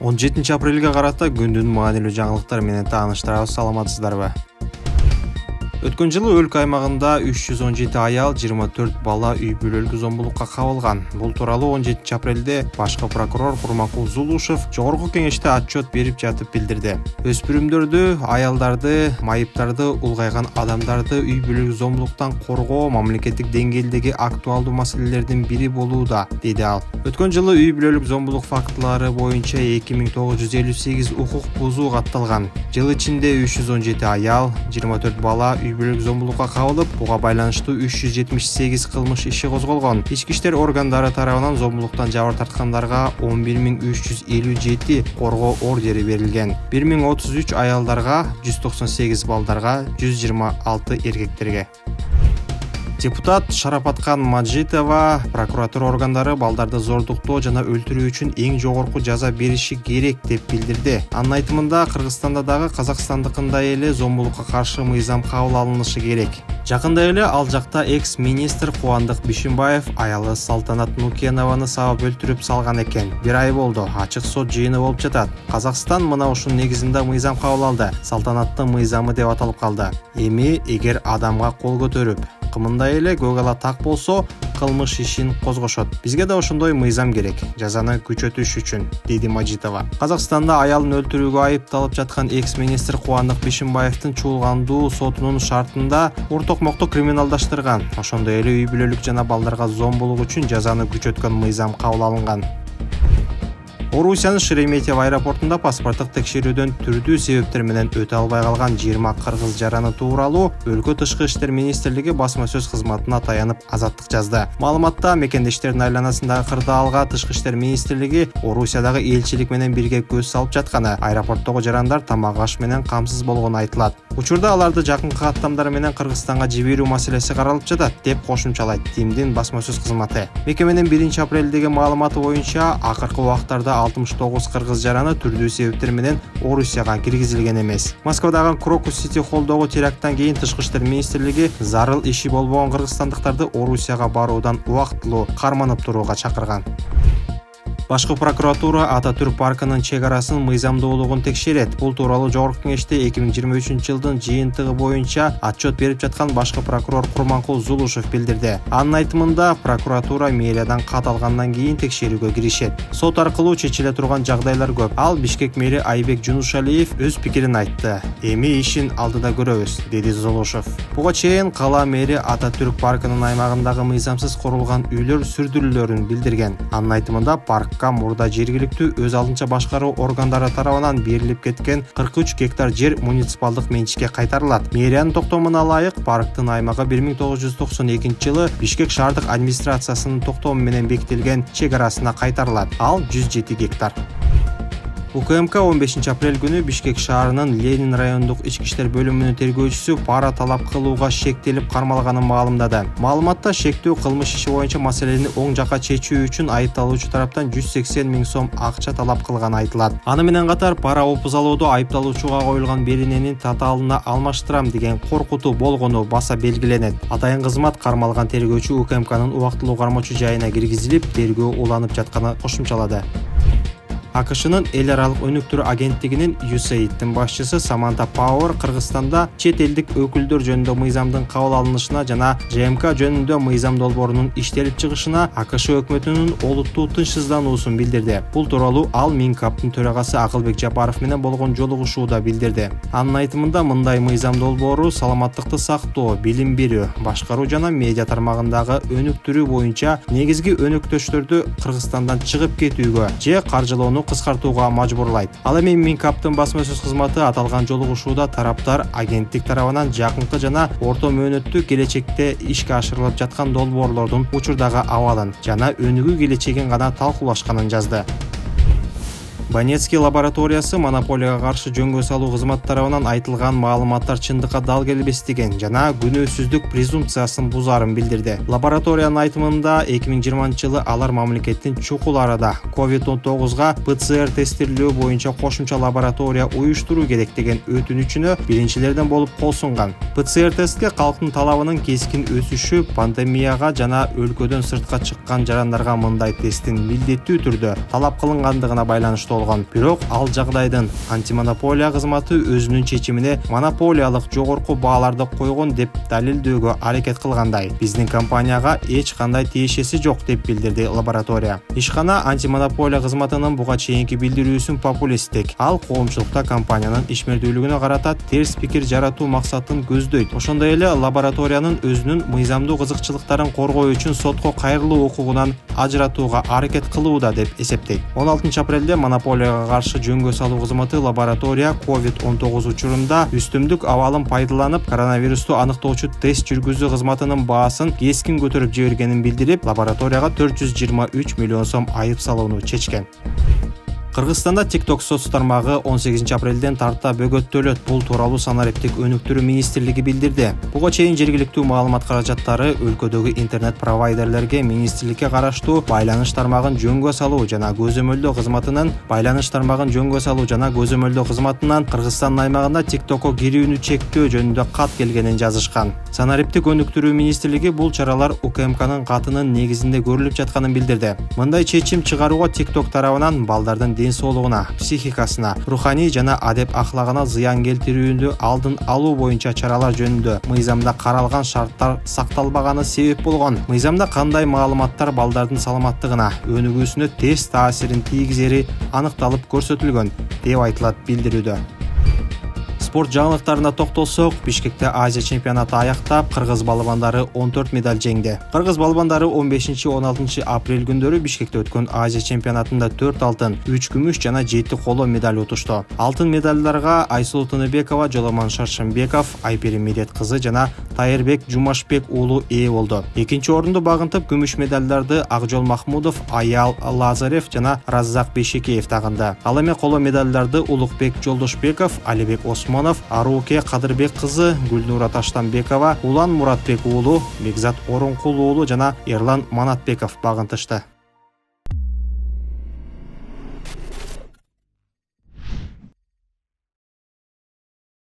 17 апрелге карата күндүн маанилүү жаңылыктары менен тааныштырабыз. Саламатсыздарбы? Өткөн жылы өлкө аймагында 317 аял, 24 бала үй бүлөлүк зомбулукка кабылган. Бул тууралуу 17 апрелде башкы прокурор Курманкул Зулушев жогорку кеңеште отчет берип жатып билдирди. Өспүрүмдөрдү, аялдарды, майыптарды, улгайган адамдарды үй бүлөлүк зомбулуктан коргоо мамлекеттик деңгээлдеги актуалдуу маселелердин бири болууда, деди ал. Өткөн жылы үй бүлөлүк зомбулук фактылары боюнча 2958 укук бузуу катталган. Жыл ичинде 317 аял, 24 бала үй бүлөлүк зомбулукка кабылып, буга байланыштуу 378 кылмыш иши козголгон. Ички иштер органдары тарабынан зомбулуктан жабыр тарткандарга 11357 коргоо ордери берилген. 1033 аялдарга, 198 балдарга, 126 эркектерге. Депутат Шарапаткан Маджитова прокуратура органдары балдарды зордуктоо жана өлтүрүү үчүн эң жогорку жаза бериши керек деп билдирди. Анын айтымында Кыргызстанда дагы Казакстандыкындай эле зомбулукка каршы мыйзам кабыл алынышы керек. Жакында эле ал жакта экс-министр Кубандык Бишимбаев аялы Салтанат Нукенованы сабап өлтүрүп салган экен. Бир ай болду, ачык сот жыйыны болуп жатат. Казакстан мына ушунун негизинде мыйзам кабыл алды. Салтанаттын мыйзамы деп аталып калды. Эми эгер адамга кол көтөрүп, кымындай эле көк ала так болсо, кылмыш ишин козгошот. Бизге да ошондой мыйзам керек, жазаны күчөтүш үчүн, деди Маджитова. Казакстанда аялын өлтүрүүгө айыпталып жаткан экс-министр Кубандык Бишимбаевдин чуулгандуу сотунун шартында ортокмокту криминалдаштырган. Ошондой эле үй бүлөлүк жана балдарга зомбулук үчүн жазаны күчөткөн мыйзам кабыл алынган. Орусиянын Шереметьево аэропортунда паспорттук текшерүүдөн түрдүү себептер менен өтө албай калган 20 кыргыз жараны тууралуу өлкө тышкы иштер министрлиги басма сөз кызматына таянып азаттык жазды. Маалыматта мекендештердин айланасындагы кырдаалга тышкы иштер министрлиги Орусиядагы элчилик менен бирге көз салып жатканы, аэропорттогу жарандар тамак аш менен камсыз болгону айтылат. Учурда аларды жакынкы каттамдар менен Кыргызстанга жиберүү маселеси каралып жатат, деп кошумчалайт ТИМдин басма сөз кызматы. Мекеменин 1 апрелдеги маалыматы боюнча акыркы убактарда 69 кыргыз жараны түрдүү себептер менен Орусияга киргизилген эмес. Москвадагы Крокус Сити холлдогу теракттан кийин тышкы иштер министрлиги зарыл иши болбогон кыргызстандыктарды Орусияга баруудан убактылуу карманып турууга чакырган. Башкы прокуратура Ататүрк паркынын чек арасын мыйзамдуулугун текшерет. Бул тууралуу жогорку кеңеште 2023 жылдын жыйынтыгы боюнча отчет берип жаткан башкы прокурор Курманкул Зулушев билдирди. Анын айтымында прокуратура мэриядан кат алгандан кийин текшерүүгө киришет. Сот аркылуу чечиле турган жагдайлар көп. Ал Бишкек мэри Айбек Жунушалиев өз пикирин айтты. Эми ишин алдыда көрөбүз, деди Зулушев. Буга чейин кала мэри Ататүрк паркынын аймагындагы мыйзамсыз курулган үйлөр сүрдүрүлөрүн билдирген. Анын айтымында парк мурда жергиликтүү өз алдынча башкаруу органдары тарабынан берилип кеткен 43 гектар жер муниципалдык менчикке кайтарылат. Мэриянын токтомуна ылайык парктын аймагы 1992 жылы Бишкек шаардык администрациясынын токтому менен бекитилген чек арасына кайтарылат. Ал 107 гектар. УКМК 15 апрель күнү Бишкек шаарынын Ленин райондук ички иштер бөлүмүнүн тергөөчүсү пара талап кылууга шектелип кармалганын маалымдады. Маалыматта шектүү кылмыш иши боюнча маселени оң жакка чечүү үчүн айыпталуучу тараптан 180 000 сом акча талап кылганы айтылат. Аны менен катар пара опуз алууду айыпталуучуга коюлган берененин татаалына алмаштырам деген коркутуу болгону баса белгиленет. Атайын кызмат кармалган тергөөчү УКМКнын убактылуу кармоочу жайына киргизилип, тергөө уланып жатканы кошумчалады. АКШнын эл аралык өнүктүрүү агенттигинин USAID'тин башчысы Саманта Пауэр Кыргызстанда чет элдик өкүлдөр жөнүндө мыйзамдын кабыл алынышына жана ЖМК жөнүндө мыйзам долбоорунун иштелип чыгышына АКШ өкмөтүнүн олуттуу тынчсыздануусун билдирди. Бул тууралуу ал Минкаптын төрагасы Акылбек Жапаров менен болгон жолугушууда билдирди. Анын айтымында мындай мыйзам долбоору саламаттыкты сактоо, билим берүү, башкаруу жана медиа тармагындагы өнүктүрүү боюнча негизги өнөктөштөрдү Кыргызстандан чыгып кетүүгө же каржылоону кыскартууга мажбурлайт. Ал эми Минкаптын басма сөз кызматы аталган жолугушууда тараптар агенттик тарабынан жакынкы жана орто мөөнөттүү келечекте ишке ашырылып жаткан долбоорлордун учурдагы абалын жана өнүгүү келечегин гана талкуулашканын жазды. Банецкий лабораториясы монополияга каршы жөнгө салуу кызмат тарабынан айтылган маалыматтар чындыкка дал келбестигин жана күнөөсүздүк презумпциясын бузаарын билдирди. Лабораториянын айтымында 2020 жылы алар мамлекеттин чукул арада COVID-19га ПЦР тестирлөө боюнча кошумча лаборатория уюштуруу керек деген өтүнүчүнө биринчилерден болуп кол сунган. ПЦР тестке калктын талабынын кескин өсүшү пандемияга жана өлкөдөн сыртка чыккан жарандарга мындай тесттин милдеттүү түрдө талап кылынгандыгына байланыштуу болгон. Бирок ал жагдайдын антимонополия кызматы өзүнүн чечимине монополиялык жогорку бааларды койгон деп далилдөөгө аракет кылгандай. Биздин компанияга эч кандай тиешеси жок деп билдирди лаборатория. Ишкана антимонополия кызматынын буга чейинки билдирүүсүн популисттик. Ал коомчулукта компаниянын ишмердүүлүгүнө карата терс пикир жаратуу максатын көздөйт. Ошондой эле лабораториянын өзүнүн мыйзамдуу кызыкчылыктарын коргоо үчүн сотко кайрылуу укугунан ажыратууга аракет кылууда деп эсептейт. 16 апрелде монополияга каршы жөнгө салуу кызматы лаборатория COVID-19 учурунда үстүмдүк абалын пайдаланып коронавирусту аныктоочу тест жүргүзүү кызматынын баасын кескин көтөрүп жибергенин билдирип, лабораторияга 423 миллион сом айып салууну чечкен. Кыргызстанда TikTok соц тармагы 18 апрелден тарта бөгөттөлөт. Бул тууралуу санариптик өнүктүрүү министрлиги билдирди. Буга чейин жергиликтүү маалымат каражаттары өлкөдөгү интернет провайдерлерге министрликке караштуу байланыш тармагын жөнгө салуу жана көзөмөлдөө кызматынан Кыргызстандын аймагында TikTokко кирүүнү чектөө жөнүндө кат келгенин жазышкан. Санариптик өнүктүрүү министрлиги бул чаралар УКМКнын катынын негизинде көрүлүп жатканын билдирди. Мындай чечим чыгарууга TikTok тарабынан балдардын ден соолугуна, психикасына, руханий жана адеп ахлагына зыян келтирүүнү алдын алуу боюнча чаралар жөнүндө мыйзамда каралган шарттар сакталбаганы себеп болгон. Мыйзамда кандай маалыматтар балдардын саламаттыгына, өнүгүүсүнө терс таасирин тийгизери аныкталып көрсөтүлгөн деп айтылат билдирүүдө. Спорт жаңылыктарына токтолсок, Бишкекте Азия чемпионаты аяктап, кыргыз балбандары 14 медаль жеңди. Кыргыз балбандары 15-16 апрель күндөрү Бишкекте өткөн Азия чемпионатында 4 алтын, 3 күмүш жана 7 коло медаль утушту. Алтын медальдарга Айсулуу Тыныбекова, Жоломон Шаршембеков, Айпери Медет кызы жана Тайырбек Жумашбек уулу ээ болду. Экинчи орунду багынтып, күмүш медальдарды Акжол Махмудов, Аял Лазарев жана Раззак Бейшекеев тагынды. Ал эми коло медальдарды Улукбек Жолдошбеков, Алибек Осмонов, Аруке Кадырбек кызы, Гүлнура Таштанбекова, Улан Муратбек уулу, Бекзат Орункул уулу жана Эрлан Манатбеков багынтышты.